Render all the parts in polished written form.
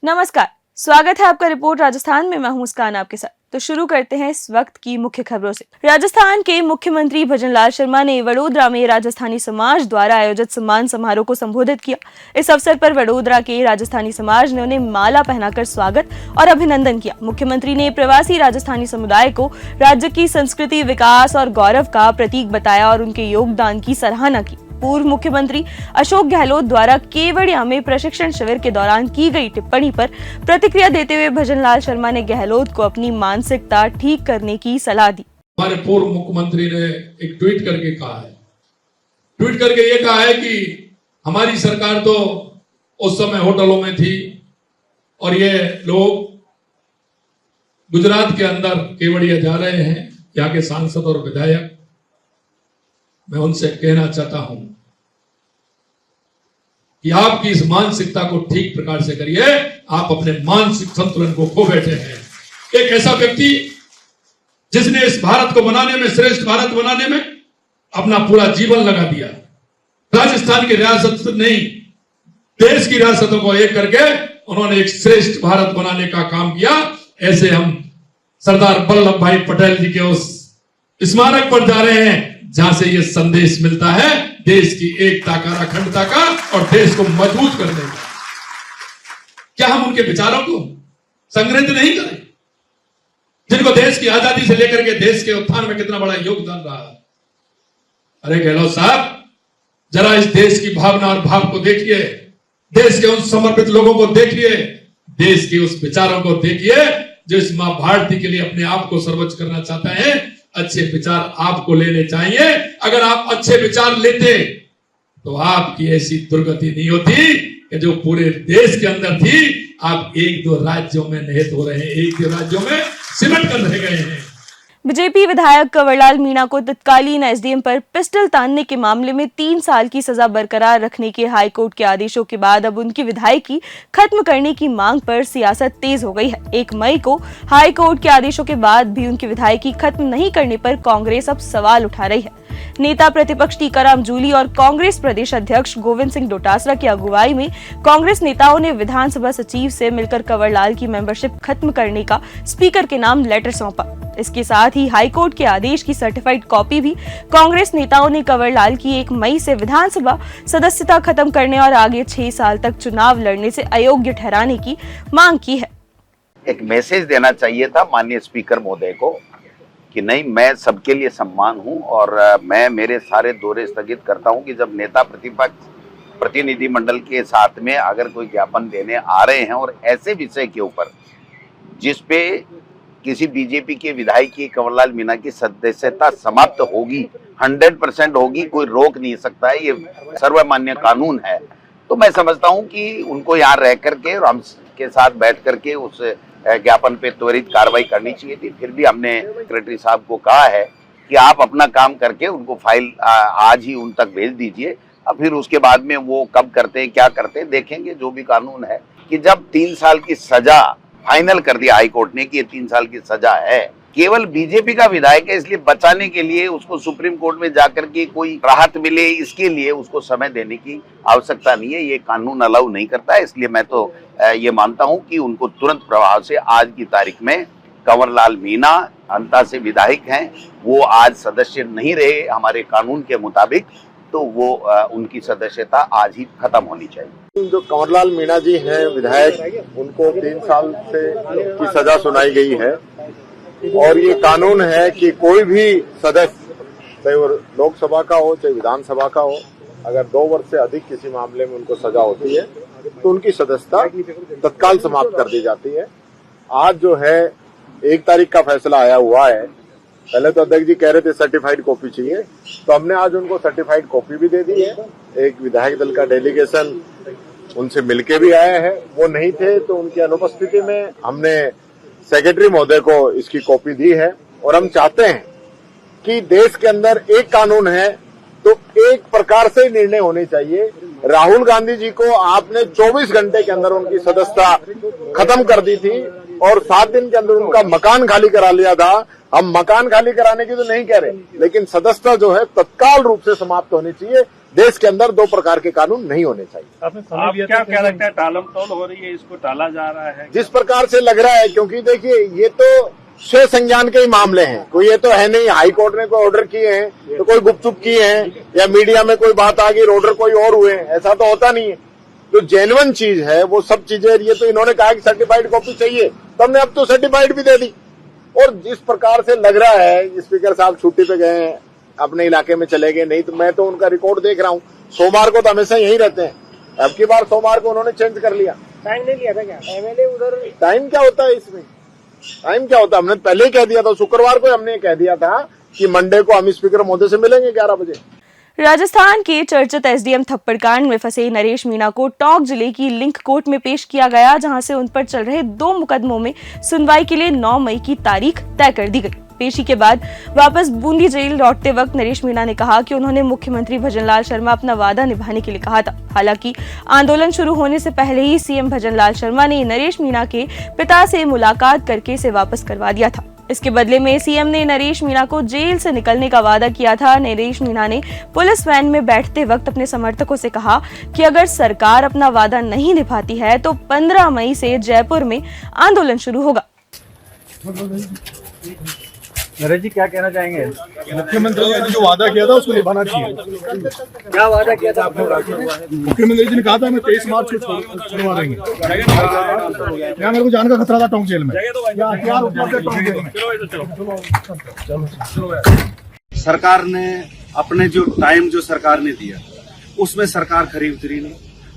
नमस्कार, स्वागत है आपका रिपोर्ट राजस्थान में। मैं हूं मुस्कान आपके साथ। तो शुरू करते हैं इस वक्त की मुख्य खबरों से। राजस्थान के मुख्यमंत्री भजनलाल शर्मा ने वडोदरा में राजस्थानी समाज द्वारा आयोजित सम्मान समारोह को संबोधित किया। इस अवसर पर वडोदरा के राजस्थानी समाज ने उन्हें माला पहनाकर स्वागत और अभिनंदन किया। मुख्यमंत्री ने प्रवासी राजस्थानी समुदाय को राज्य की संस्कृति, विकास और गौरव का प्रतीक बताया और उनके योगदान की सराहना की। पूर्व मुख्यमंत्री अशोक गहलोत द्वारा केवड़िया में प्रशिक्षण शिविर के दौरान की गई टिप्पणी पर प्रतिक्रिया देते हुए भजनलाल शर्मा ने गहलोत को अपनी मानसिकता ठीक करने की सलाह दी। हमारे पूर्व मुख्यमंत्री ने एक ट्वीट करके ये कहा है कि हमारी सरकार तो उस समय होटलों में थी और ये लोग गुजरात के अंदर केवड़िया जा रहे हैं। यहाँ के सांसद और विधायक, मैं उनसे कहना चाहता हूं कि आपकी इस मानसिकता को ठीक प्रकार से करिए। आप अपने मानसिक संतुलन को खो बैठे हैं। एक ऐसा व्यक्ति जिसने इस भारत को बनाने में, श्रेष्ठ भारत बनाने में अपना पूरा जीवन लगा दिया। राजस्थान की रियासत नहीं, देश की रियासतों को एक करके उन्होंने एक श्रेष्ठ भारत बनाने का काम किया। ऐसे हम सरदार वल्लभ भाई पटेल जी के उस स्मारक पर जा रहे हैं जहां से यह संदेश मिलता है देश की एकता का, अखंडता का और देश को मजबूत करने का। क्या हम उनके विचारों को संग्रहित नहीं करें, जिनको देश की आजादी से लेकर के देश के उत्थान में कितना बड़ा योगदान रहा। अरे गहलोत साहब, जरा इस देश की भावना और भाव को देखिए, देश के उन समर्पित लोगों को देखिए, देश के उस विचारों को देखिए जो इस मां भारती के लिए अपने आप को सर्वोच्च करना चाहते हैं। अच्छे विचार आपको लेने चाहिए। अगर आप अच्छे विचार लेते तो आपकी ऐसी दुर्गति नहीं होती कि जो पूरे देश के अंदर थी। आप एक दो राज्यों में निहित हो रहे हैं, एक दो राज्यों में सिमट कर रह गए हैं। बीजेपी विधायक कंवरलाल मीणा को तत्कालीन एसडीएम पर पिस्टल तानने के मामले में 3 साल की सजा बरकरार रखने के हाईकोर्ट के आदेशों के बाद अब उनकी विधायकी खत्म करने की मांग पर सियासत तेज हो गई है। 1 मई को हाईकोर्ट के आदेशों के बाद भी उनकी विधायकी खत्म नहीं करने पर कांग्रेस अब सवाल उठा रही है। नेता प्रतिपक्ष टीकाराम जूली और कांग्रेस प्रदेश अध्यक्ष गोविंद सिंह डोटासरा की अगुवाई में कांग्रेस नेताओं ने विधानसभा सचिव से मिलकर कंवरलाल की मेंबरशिप खत्म करने का स्पीकर के नाम लेटर सौंपा। इसके साथ ही हाईकोर्ट के आदेश की सर्टिफाइड कॉपी भी कांग्रेस नेताओं ने कंवरलाल की 1 मई से विधानसभा सदस्यता खत्म करने और आगे 6 साल तक चुनाव लड़ने से अयोग्य ठहराने की मांग की है। एक मैसेज देना चाहिए था माननीय स्पीकर महोदय को कि नहीं, मैं सबके लिए सम्मान हूं और मैं मेरे सारे दौरे स्थगित करता हूं कि जब नेता प्रतिपक्ष प्रतिनिधि मंडल के साथ में अगर कोई ज्ञापन देने आ रहे हैं और ऐसे विषय के ऊपर जिस पे किसी बीजेपी के विधायक की कंवरलाल मीणा की सदस्यता समाप्त होगी, 100% होगी, कोई रोक नहीं सकता है, ये सर्वमान्य कानून है। तो मैं समझता हूं कि उनको यहाँ रह करके और हम के साथ बैठ करके उस ज्ञापन पे त्वरित कार्रवाई करनी चाहिए थी। फिर भी हमने सेक्रेटरी साहब को कहा है कि आप अपना काम करके उनको फाइल आज ही उन तक भेज दीजिए। अब फिर उसके बाद में वो कब करते हैं, क्या करते हैं, देखेंगे। जो भी कानून है कि जब 3 साल की सजा फाइनल कर दिया हाईकोर्ट ने कि ये 3 साल की सजा है, केवल बीजेपी का विधायक है, इसलिए बचाने के लिए उसको सुप्रीम कोर्ट में जाकर के कोई राहत मिले, इसके लिए उसको समय देने की आवश्यकता नहीं है। ये कानून अलाउ नहीं करता है। इसलिए मैं तो ये मानता हूं कि उनको तुरंत प्रभाव से आज की तारीख में कंवरलाल मीणा अंता से विधायक हैं, वो आज सदस्य नहीं रहे हमारे कानून के मुताबिक, तो वो उनकी सदस्यता आज ही खत्म होनी चाहिए। जो कंवरलाल मीणा जी हैं विधायक, उनको 3 साल से की सजा सुनाई गई है और ये कानून है कि कोई भी सदस्य, चाहे वो लोकसभा का हो चाहे विधानसभा का हो, अगर 2 वर्ष से अधिक किसी मामले में उनको सजा होती है तो उनकी सदस्यता तत्काल समाप्त कर दी जाती है। आज जो है 1 तारीख का फैसला आया हुआ है। पहले तो अध्यक्ष जी कह रहे थे सर्टिफाइड कॉपी चाहिए, तो हमने आज उनको सर्टिफाइड कॉपी भी दे दी है। एक विधायक दल का डेलीगेशन उनसे मिलके भी आया है, वो नहीं थे तो उनकी अनुपस्थिति में हमने सेक्रेटरी महोदय को इसकी कॉपी दी है। और हम चाहते हैं कि देश के अंदर एक कानून है तो एक प्रकार से निर्णय होने चाहिए। राहुल गांधी जी को आपने 24 घंटे के अंदर उनकी सदस्यता खत्म कर दी थी और 7 दिन के अंदर उनका मकान खाली करा लिया था। हम मकान खाली कराने की तो नहीं कह रहे, लेकिन सदस्यता जो है तत्काल रूप से समाप्त होनी चाहिए। देश के अंदर दो प्रकार के कानून नहीं होने चाहिए। आप क्या लगता है, टालम टोल हो रही है, इसको टाला जा रहा है? जिस प्रकार से लग रहा है, क्योंकि देखिए ये तो स्वयं संज्ञान के ही मामले हैं, कोई ये तो है नहीं हाई कोर्ट ने कोई ऑर्डर किए हैं तो कोई गुपचुप किए हैं या मीडिया में कोई बात आ गई ऑर्डर कोई और हुए, ऐसा तो होता नहीं है। जो जेन्युइन चीज है वो सब चीजें, ये तो इन्होंने कहा कि सर्टिफाइड कॉपी चाहिए तो हमने अब तो सर्टिफाइड भी दे दी। और जिस प्रकार से लग रहा है स्पीकर साहब छुट्टी पे गए हैं, अपने इलाके में चले गए, नहीं तो मैं तो उनका रिकॉर्ड देख रहा हूँ, सोमवार को तो हमेशा यहीं रहते हैं, अब की बार सोमवार को उन्होंने चेंज कर लिया। टाइम नहीं लिया था क्या एमएलए उधर? टाइम क्या होता है इसमें, टाइम क्या होता है? हमने पहले ही कह दिया था, शुक्रवार को हमने कह दिया था कि मंडे को हम स्पीकर महोदय से मिलेंगे 11 बजे। राजस्थान के चर्चित एसडीएम थप्पड़ कांड में फंसे नरेश मीणा को टोंक जिले की लिंक कोर्ट में पेश किया गया, जहां से उन पर चल रहे 2 मुकदमों में सुनवाई के लिए 9 मई की तारीख तय कर दी गई। पेशी के बाद वापस बूंदी जेल लौटते वक्त नरेश मीणा ने कहा कि उन्होंने मुख्यमंत्री भजनलाल शर्मा अपना वादा निभाने के लिए कहा था। हालांकि आंदोलन शुरू होने से पहले ही सीएम भजनलाल शर्मा ने नरेश मीणा के पिता से मुलाकात करके इसे वापस करवा दिया था। इसके बदले में सीएम ने नरेश मीणा को जेल से निकलने का वादा किया था। नरेश मीणा ने पुलिस वैन में बैठते वक्त अपने समर्थकों से कहा कि अगर सरकार अपना वादा नहीं निभाती है तो 15 मई से जयपुर में आंदोलन शुरू होगा। नरेश जी क्या कहना चाहेंगे? मुख्यमंत्री ने जो वादा किया था उसको निभाना चाहिए। क्या वादा किया था आपने? मुख्यमंत्री जी ने कहा था हमें 23 मार्च को छुड़वा देंगे। यहाँ मेरे को जाने का खतरा था टोंक जेल में, या हथियार उपलब्ध है टोंक जेल में। सरकार ने अपने जो टाइम जो सरकार ने दिया उसमें सरकार खरी उतरी नहीं,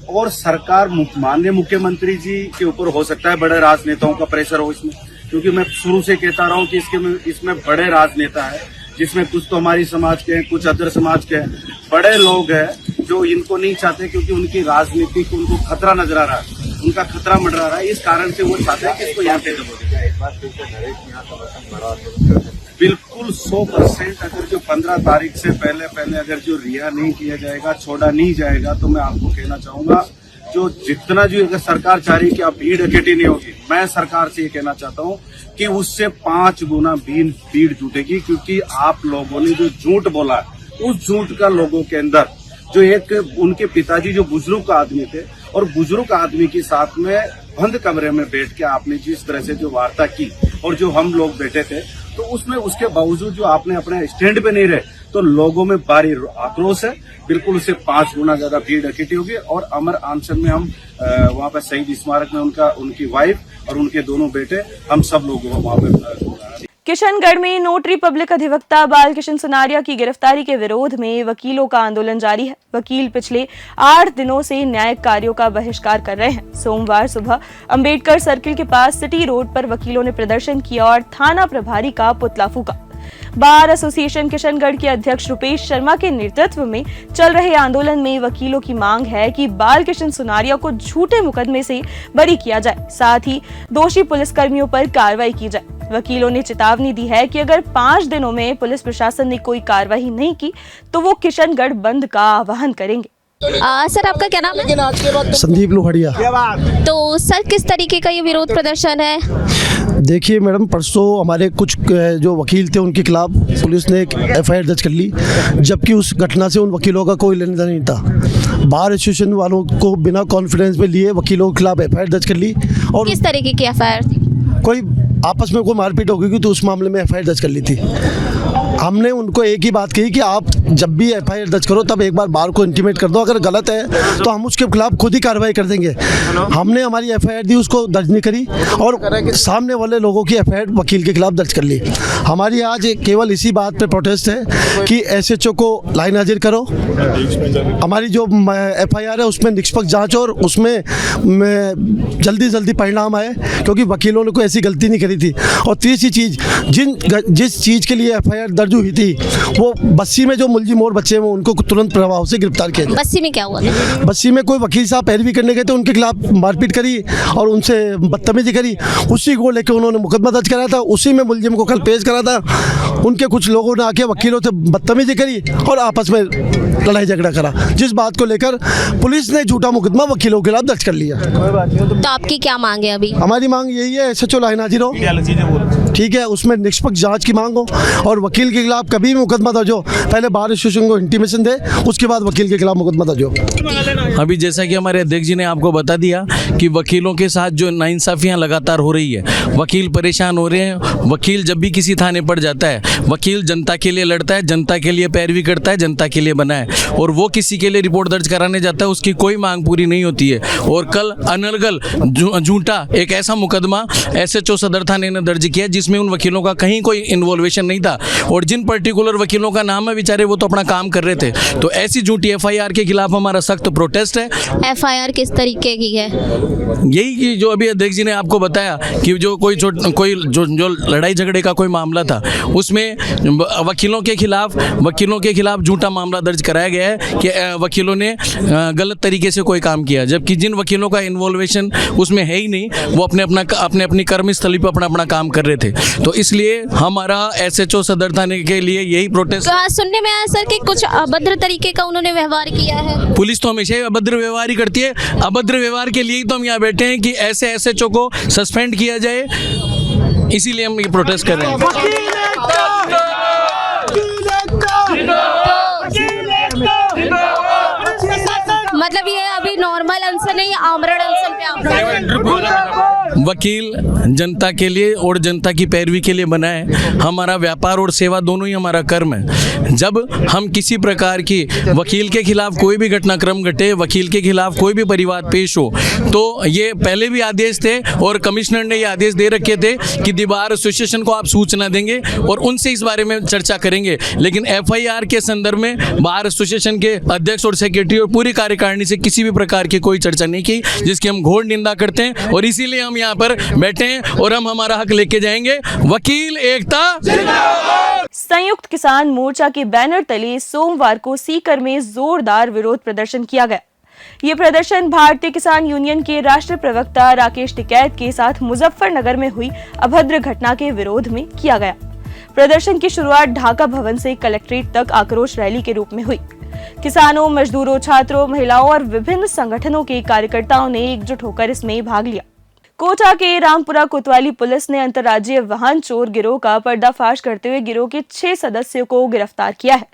और सरकार माननीय मुख्यमंत्री जी के ऊपर हो सकता है बड़े राजनेताओं का प्रेशर हो इसमें, क्योंकि मैं शुरू से कहता रहा हूं कि इसमें बड़े राजनेता है, जिसमें कुछ तो हमारी समाज के हैं, कुछ अदर समाज के हैं, बड़े लोग हैं जो इनको नहीं चाहते, क्योंकि उनकी राजनीति को उनको खतरा नजर आ रहा है, उनका खतरा मंडरा रहा है, इस कारण से वो चाहते हैं कि इसको यहाँ पे दबो। बिल्कुल 100%। अगर जो 15 तारीख से पहले अगर जो रिहा नहीं किया जाएगा, छोड़ा नहीं जाएगा, तो मैं आपको कहना चाहूंगा जो जितना जो अगर सरकार चाह रही कि अब भीड़ इकट्ठी नहीं होगी, मैं सरकार से ये कहना चाहता हूँ कि उससे 5 गुना भीड़ जुटेगी, क्योंकि आप लोगों ने जो झूठ बोला उस झूठ का लोगों के अंदर जो एक उनके पिताजी जो बुजुर्ग आदमी थे और बुजुर्ग आदमी के साथ में बंद कमरे में बैठ के आपने जिस तरह से जो वार्ता की और जो हम लोग बैठे थे, तो उसमें उसके बावजूद जो आपने अपने स्टैंड पे नहीं रहे, तो लोगों में भारी आक्रोश है। बिल्कुल उससे 5 गुना ज्यादा भीड़ इकट्ठी होगी और अमर अनशन में हम वहाँ पे शहीद स्मारक में उनकी वाइफ और उनके दोनों बेटे, हम सब लोग वहाँ पे। किशनगढ़ में नोटरी पब्लिक अधिवक्ता बालकिशन सुनारिया की गिरफ्तारी के विरोध में वकीलों का आंदोलन जारी है। वकील पिछले 8 दिनों से न्यायिक कार्यों का बहिष्कार कर रहे हैं। सोमवार सुबह अंबेडकर सर्किल के पास सिटी रोड पर वकीलों ने प्रदर्शन किया और थाना प्रभारी का पुतला फूका। बार एसोसिएशन किशनगढ़ के अध्यक्ष रुपेश शर्मा के नेतृत्व में चल रहे आंदोलन में वकीलों की मांग है कि बालकिशन सुनारिया को झूठे मुकदमे से बरी किया जाए, साथ ही दोषी पुलिसकर्मियों पर कार्रवाई की जाए। वकीलों ने चेतावनी दी है कि अगर 5 दिनों में पुलिस प्रशासन ने कोई कार्रवाई नहीं की तो वो किशनगढ़ बंद का आह्वान करेंगे। सर आपका क्या नाम है? संदीप लोहड़िया। तो सर किस तरीके का ये विरोध प्रदर्शन है? देखिए मैडम, परसों हमारे कुछ जो वकील थे उनके खिलाफ पुलिस ने एक एफआईआर दर्ज कर ली, जबकि उस घटना से उन वकीलों का कोई लेना देना नहीं था। बार एसोसिएशन वालों को बिना कॉन्फिडेंस में लिए वकीलों के खिलाफ एफआईआर दर्ज कर ली। और किस तरीके की एफआईआर थी? कोई आपस में कोई मारपीट हो गई तो उस मामले में एफआईआर दर्ज कर ली थी। हमने उनको एक ही बात कही कि आप जब भी एफआईआर दर्ज करो तब एक बार बार को इंटीमेट कर दो, अगर गलत है तो हम उसके खिलाफ खुद ही कार्रवाई कर देंगे। हमने हमारी एफआईआर दी, उसको दर्ज नहीं करी और सामने वाले लोगों की एफआईआर वकील के खिलाफ दर्ज कर ली। हमारी आज केवल इसी बात पे प्रोटेस्ट है कि एसएचओ को लाइन हाजिर करो, हमारी जो एफआईआर है उसमें निष्पक्ष जाँच और उसमें जल्दी परिणाम आए, क्योंकि वकीलों ने कोई ऐसी गलती नहीं करी थी। और तीसरी चीज़, जिस चीज़ के लिए एफआईआर दर्ज हुई थी वो बस्सी में जो मुलजिम और बच्चे हैं उनको तुरंत प्रभाव से गिरफ्तार किया। बस्सी में क्या हुआ? बस्सी में कोई वकील साहब पैरवी करने गए थे, उनके खिलाफ मारपीट करी और उनसे बदतमीजी करी, उसी को लेकर उन्होंने मुकदमा दर्ज कराया था। उसी में मुलजिम को कल पेश करा था। उनके कुछ लोगों ने आके वकीलों से बदतमीजी करी और आपस में लड़ाई झगड़ा करा, जिस बात को लेकर पुलिस ने झूठा मुकदमा वकीलों के खिलाफ दर्ज कर लिया। तो आपकी क्या मांग है अभी? हमारी मांग यही है, एसएचओ लाइन हाजिर हो। ठीक है, उसमें निष्पक्ष जांच की मांग हो और वकील के खिलाफ कभी भी मुकदमा दर्ज हो, पहले बार एसोसिएशन को इंटीमेशन दे, उसके बाद वकील के खिलाफ मुकदमा दर्ज हो। अभी जैसा कि हमारे अध्यक्ष जी ने आपको बता दिया कि वकीलों के साथ जो नाइंसाफियां लगातार हो रही है, वकील परेशान हो रहे हैं। वकील जब भी किसी थाने पर जाता है, वकील जनता के लिए लड़ता है, जनता के लिए पैरवी करता है, जनता के लिए बना है, और वो किसी के लिए रिपोर्ट दर्ज कराने जाता है, उसकी कोई मांग पूरी नहीं होती है। और कल अनर्गल झूठा एक ऐसा मुकदमा SHO सदर थाने ने दर्ज किया जिसमें उन वकीलों का कहीं कोई इन्वॉल्वेशन नहीं था, और जिन पर्टिकुलर वकीलों का नाम है बेचारे वो तो अपना काम कर रहे थे। तो ऐसी झूठी FIR के खिलाफ हमारा सख्त प्रोटेस्ट है। FIR किस तरीके की है? यही कि जो अभी अध्यक्ष जी ने आपको बताया कि जो कोई जो लड़ाई झगड़े का कोई मामला था, उसमें वकीलों के खिलाफ झूठा मामला दर्ज कराया गया है कि वकीलों ने गलत तरीके से कोई काम किया, जबकि जिन वकीलों का इन्वॉल्वेशन उसमें है ही नहीं, वो अपनी कर्मस्थली पर अपना काम कर रहे थे। तो इसलिए हमारा SHO सदर थाने के लिए यही प्रोटेस्ट। तो आज सुनने में आया सर कि कुछ अभद्र तरीके का उन्होंने व्यवहार किया है। पुलिस तो हमेशा ही अभद्र व्यवहार ही करती है। अभद्र व्यवहार के लिए ही तो हम यहाँ बैठे हैं कि ऐसे SHO को सस्पेंड किया जाए, इसीलिए हम ये प्रोटेस्ट कर रहे हैं। मतलब ये अभी नॉर्मल अनशन नहीं, आमरण अनशन पे आप वकील जनता के लिए और जनता की पैरवी के लिए बना है। हमारा व्यापार और सेवा दोनों ही हमारा कर्म है। जब हम किसी प्रकार की वकील के खिलाफ कोई भी घटनाक्रम घटे, वकील के खिलाफ कोई भी परिवाद पेश हो, तो ये पहले भी आदेश थे और कमिश्नर ने ये आदेश दे रखे थे कि बार एसोसिएशन को आप सूचना देंगे और उनसे इस बारे में चर्चा करेंगे। लेकिन FIR के संदर्भ में बार एसोसिएशन के अध्यक्ष और सेक्रेटरी और पूरी कार्यकारिणी से किसी भी प्रकार की कोई चर्चा नहीं की, जिसकी हम घोर निंदा करते हैं। और इसीलिए हम यहाँ पर बैठे हैं और हम हमारा हक लेके जाएंगे। वकील एकता जिंदाबाद। संयुक्त किसान मोर्चा के बैनर तले सोमवार को सीकर में जोरदार विरोध प्रदर्शन किया गया। ये प्रदर्शन भारतीय किसान यूनियन के राष्ट्रीय प्रवक्ता राकेश टिकैत के साथ मुजफ्फरनगर में हुई अभद्र घटना के विरोध में किया गया। प्रदर्शन की शुरुआत ढाका भवन से कलेक्ट्रेट तक आक्रोश रैली के रूप में हुई। किसानों, मजदूरों, छात्रों, महिलाओं और विभिन्न संगठनों के कार्यकर्ताओं ने एकजुट होकर इसमें भाग लिया। कोटा के रामपुरा कोतवाली पुलिस ने अंतर्राज्यीय वाहन चोर गिरोह का पर्दाफाश करते हुए गिरोह के 6 सदस्यों को गिरफ्तार किया है।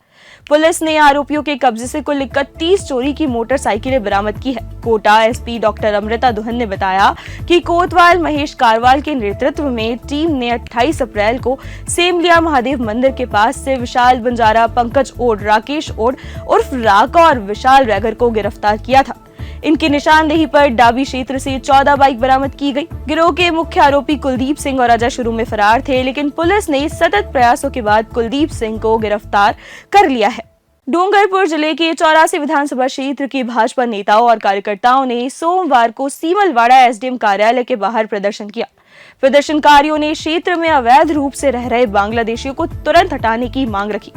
पुलिस ने आरोपियों के कब्जे से कुल 31 चोरी की मोटरसाइकिलें बरामद की है। कोटा SP डॉक्टर अमृता दुहन ने बताया कि कोतवाल महेश कारवाल के नेतृत्व में टीम ने 28 अप्रैल को सेमलिया महादेव मंदिर के पास से विशाल बंजारा, पंकज ओड, राकेश ओड उर्फ राका और विशाल रैगर को गिरफ्तार किया था। इनकी निशानदेही पर डाबी क्षेत्र से 14 बाइक बरामद की गई। गिरोह के मुख्य आरोपी कुलदीप सिंह और अजय शुरू में फरार थे, लेकिन पुलिस ने सतत प्रयासों के बाद कुलदीप सिंह को गिरफ्तार कर लिया है। डूंगरपुर जिले के 84 विधानसभा क्षेत्र के भाजपा नेताओं और कार्यकर्ताओं ने सोमवार को सीमलवाड़ा SDM कार्यालय के बाहर प्रदर्शन किया। प्रदर्शनकारियों ने क्षेत्र में अवैध रूप से रह रहे बांग्लादेशियों को तुरंत हटाने की मांग रखी।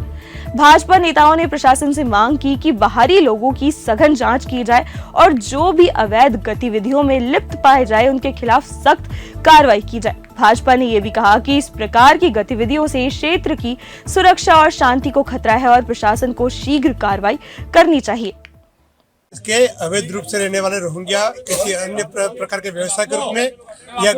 भाजपा नेताओं ने प्रशासन से मांग की कि बाहरी लोगों की सघन जांच की जाए और जो भी अवैध गतिविधियों में लिप्त पाए जाए उनके खिलाफ सख्त कार्रवाई की जाए। भाजपा ने यह भी कहा कि इस प्रकार की गतिविधियों से क्षेत्र की सुरक्षा और शांति को खतरा है और प्रशासन को शीघ्र कार्रवाई करनी चाहिए। इसके अवैध रूप से रहने वाले रोहिंग्या किसी अन्य प्रकार के व्यवसाय के रूप में या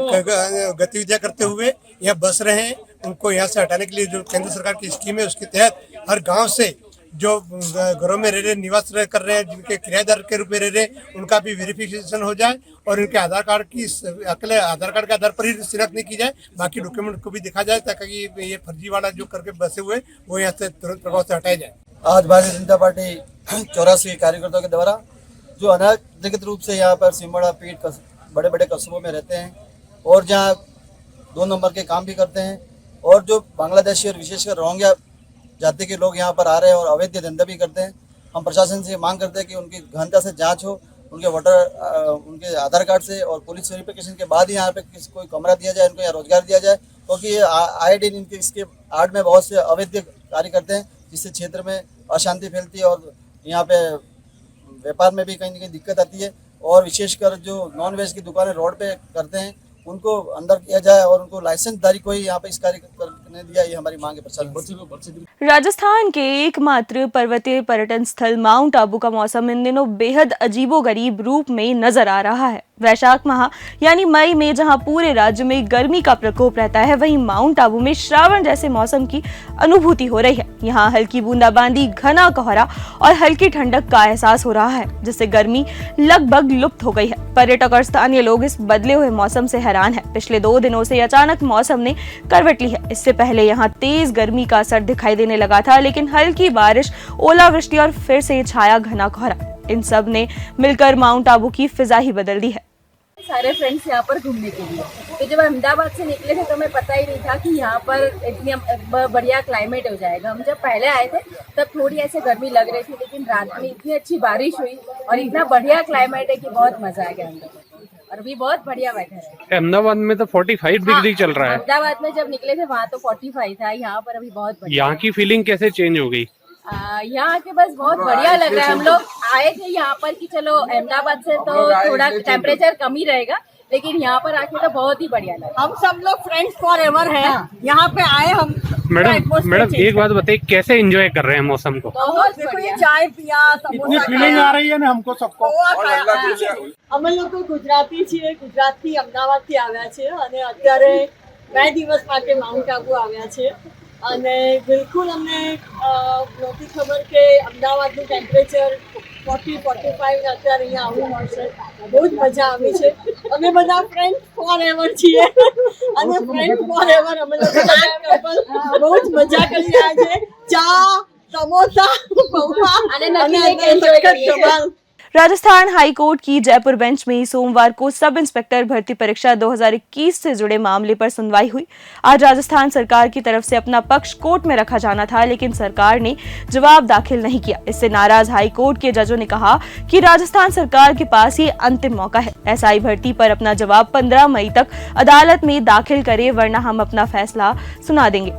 गतिविधियां करते हुए यहाँ बस रहे हैं, उनको यहाँ से हटाने के लिए जो केंद्र सरकार की स्कीम है उसके तहत हर गांव से जो घरों में रह रहे, निवास कर रहे हैं, जिनके किराएदार के रूप में रह रहे, उनका भी वेरिफिकेशन हो जाए और उनके आधार कार्ड की अकेले आधार कार्ड के आधार पर ही शिनाख्त नहीं की जाए, बाकी डॉक्यूमेंट को भी दिखा जाए ताकि ये फर्जी वाला जो करके बसे हुए वो यहाँ से तुरंत प्रभाव से हटाया जाए। आज भारतीय जनता पार्टी 84 कार्यकर्ताओं के द्वारा जो अनाधिकृत रूप से यहाँ पर सिमड़ा पीठ बड़े बड़े कस्बों में रहते हैं और जहाँ 2 नंबर के काम भी करते हैं और जो बांग्लादेशी और विशेषकर रोहिंग्या जाति के लोग यहाँ पर आ रहे हैं और अवैध धंधा भी करते हैं, हम प्रशासन से मांग करते हैं कि उनकी गहनता से जांच हो, उनके उनके आधार कार्ड से और पुलिस वेरिफिकेशन के बाद ही यहाँ पे कोई कमरा दिया जाए, उनको यहाँ रोजगार दिया जाए, क्योंकि आए दिन इनके इसके आड़ में बहुत से अवैध कार्य करते हैं जिससे क्षेत्र में अशांति फैलती है और यहाँ पे व्यापार में भी कहीं ना कहीं दिक्कत आती है। और विशेषकर जो नॉन वेज की दुकानें रोड पे करते हैं उनको अंदर किया जाए और उनको लाइसेंसधारी कोई यहाँ पे इस कार्य करने दिया, ये हमारी मांग है प्रशासन। राजस्थान के एकमात्र पर्वतीय पर्यटन स्थल माउंट आबू का मौसम इन दिनों बेहद अजीबोगरीब रूप में नजर आ रहा है। वैशाख माह यानी मई में जहां पूरे राज्य में गर्मी का प्रकोप रहता है, वहीं माउंट आबू में श्रावण जैसे मौसम की अनुभूति हो रही है। यहां हल्की बूंदाबांदी, घना कोहरा और हल्की ठंडक का एहसास हो रहा है, जिससे गर्मी लगभग लुप्त हो गई है। पर्यटक और स्थानीय लोग इस बदले हुए मौसम से हैरान है। पिछले 2 दिनों से अचानक मौसम ने करवट ली है। इससे पहले यहाँ तेज गर्मी का असर दिखाई देने लगा था, लेकिन हल्की बारिश, ओलावृष्टि और फिर से छाया घना कोहरा, इन सब ने मिलकर माउंट आबू की फिजा ही बदल दी है। सारे फ्रेंड्स यहाँ पर घूमने के लिए, तो जब अहमदाबाद से निकले थे तो हमें पता ही नहीं था कि यहाँ पर इतनी बढ़िया क्लाइमेट हो जाएगा। हम जब पहले आए थे तब थोड़ी ऐसे गर्मी लग रही थी, लेकिन रात में इतनी अच्छी बारिश हुई और इतना बढ़िया क्लाइमेट है कि बहुत मजा आ गया अहमदाबाद, और अभी बहुत बढ़िया वेदर है। अहमदाबाद में तो 45 डिग्री चल रहा है। अहमदाबाद में जब निकले थे वहाँ तो 45 था, यहाँ पर अभी बहुत बढ़िया। यहाँ की फीलिंग कैसे चेंज हो गई? यहाँ के बस बहुत बढ़िया लग रहा है। हम लोग आए थे यहाँ पर कि चलो अहमदाबाद से तो थोड़ा टेम्परेचर कम ही रहेगा, लेकिन यहाँ पर आके तो बहुत ही बढ़िया लगा। हम सब लोग फ्रेंड्स फॉर एवर हैं। यहाँ पे आए हम। मैडम एक बात बताइए, कैसे एंजॉय कर रहे हैं मौसम को? बहुत बढ़िया। चाय पिया, समोसा फीलिंग आ रही है ना हमको सबको। અમે લોકો ગુજરાતી છીએ, ગુજરાતથી અમદાવાદથી આવ્યા છે અને અત્યારે 2 દિવસ માટે માઉન્ટ આબુ આવ્યા છે અને બિલકુલ અમને નહોતી ખબર કે અમદાવાદનું ટેમ્પરેચર 40-45 ને અત્યારે અહીંયા આવવું મળશે। બહુ જ મજા આવી છે। અમે બધા ફ્રેન્ડ ફોર એવર છીએ અને ફ્રેન્ડ ફોર એવર અમે લોકો બહુ જ મજા કરી રહ્યા છે। ચા, સમોસા, પૌવા અને एंजॉय करिए। राजस्थान हाई कोर्ट की जयपुर बेंच में सोमवार को सब इंस्पेक्टर भर्ती परीक्षा 2021 से जुड़े मामले पर सुनवाई हुई। आज राजस्थान सरकार की तरफ से अपना पक्ष कोर्ट में रखा जाना था, लेकिन सरकार ने जवाब दाखिल नहीं किया। इससे नाराज हाई कोर्ट के जजों ने कहा कि राजस्थान सरकार के पास ये अंतिम मौका है। एसआई भर्ती पर अपना जवाब 15 मई तक अदालत में दाखिल करे, वरना हम अपना फैसला सुना देंगे।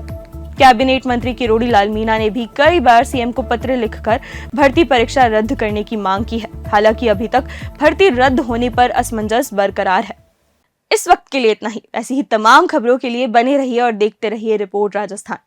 कैबिनेट मंत्री किरोड़ी लाल मीणा ने भी कई बार सीएम को पत्र लिखकर भर्ती परीक्षा रद्द करने की मांग की है। हालांकि अभी तक भर्ती रद्द होने पर असमंजस बरकरार है। इस वक्त के लिए इतना ही। ऐसी ही तमाम खबरों के लिए बने रहिए और देखते रहिए रिपोर्ट राजस्थान।